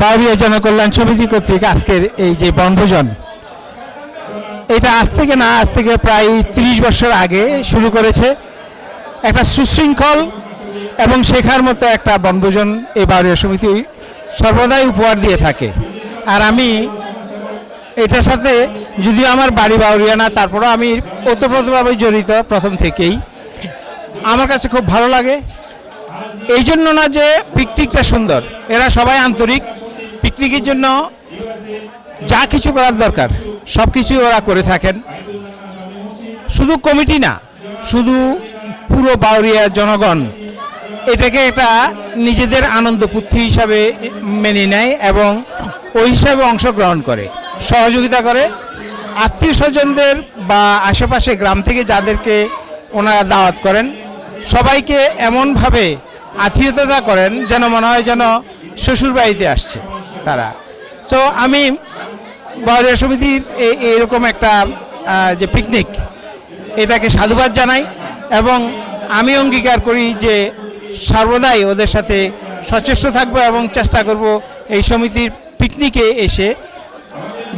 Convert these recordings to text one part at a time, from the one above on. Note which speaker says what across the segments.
Speaker 1: বাউরিয়া জনকল্যাণ সমিতি কর্তৃক আজকের এই যে বনভোজন, এটা আজ থেকে প্রায় 30 বছর আগে শুরু করেছে। একটা সুশৃঙ্খল এবং শেখার মতো একটা বনভোজন এই বাউরিয়া সমিতি সর্বদাই উপহার দিয়ে থাকে। আর আমি এটার সাথে, যদিও আমার বাড়ি বাউরিয়া না, তারপরেও আমি ওতপ্রোতভাবে জড়িত প্রথম থেকেই। আমার কাছে খুব ভালো লাগে, এই জন্য না যে পিকনিকটা সুন্দর, এরা সবাই আন্তরিক। পিকনিকের জন্য যা কিছু করার দরকার সব কিছু ওরা করে থাকেন। শুধু কমিটি না, শুধু পুরো বাউরিয়া জনগণ এটাকে একটা নিজেদের আনন্দপুর্তি হিসাবে মেনে নেয় এবং ওই হিসাবে অংশগ্রহণ করে, সহযোগিতা করে। আত্মীয় স্বজনদের বা আশেপাশে গ্রাম থেকে যাদেরকে ওনারা দাওয়াত করেন, সবাইকে এমনভাবে আতিথেয়তা করেন যেন মনে হয় যেন শ্বশুর বাড়িতে আসছে তারা। সো আমি বাউরিয়া সমিতির এইরকম একটা যে পিকনিক, এটাকে সাধুবাদ জানাই এবং আমি অঙ্গীকার করি যে সর্বদাই ওদের সাথে সচেষ্ট থাকবো এবং চেষ্টা করব এই সমিতির পিকনিকে এসে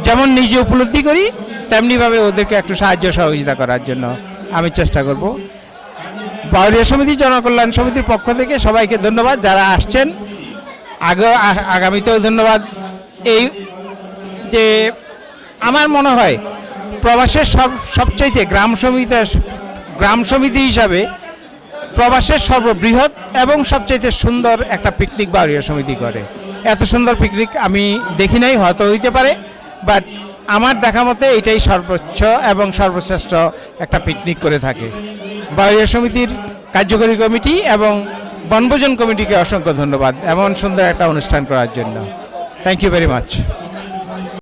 Speaker 1: যেমন নিজে উপলব্ধি করি তেমনিভাবে ওদেরকে একটু সাহায্য সহযোগিতা করার জন্য আমি চেষ্টা করব। বাউরিয়া সমিতি জনকল্যাণ সমিতির পক্ষ থেকে সবাইকে ধন্যবাদ যারা আসছেন, আগামীতেও ধন্যবাদ। এই যে আমার মনে হয় প্রবাসের সবচাইতে গ্রাম সমিতি হিসাবে প্রবাসের সর্ববৃহৎ এবং সবচাইতে সুন্দর একটা পিকনিক বাউরিয়া সমিতি করে। এত সুন্দর পিকনিক আমি দেখি নাই, হয়তো হইতে পারে, বাট আমার দেখা মতে এটাই সর্বোচ্চ এবং সর্বশ্রেষ্ঠ একটা পিকনিক করে থাকে। বাউরিয়া সমিতির কার্যকরী কমিটি এবং বনভোজন কমিটিকে অসংখ্য ধন্যবাদ এমন সুন্দর একটা অনুষ্ঠান করার জন্য। Thank you very much.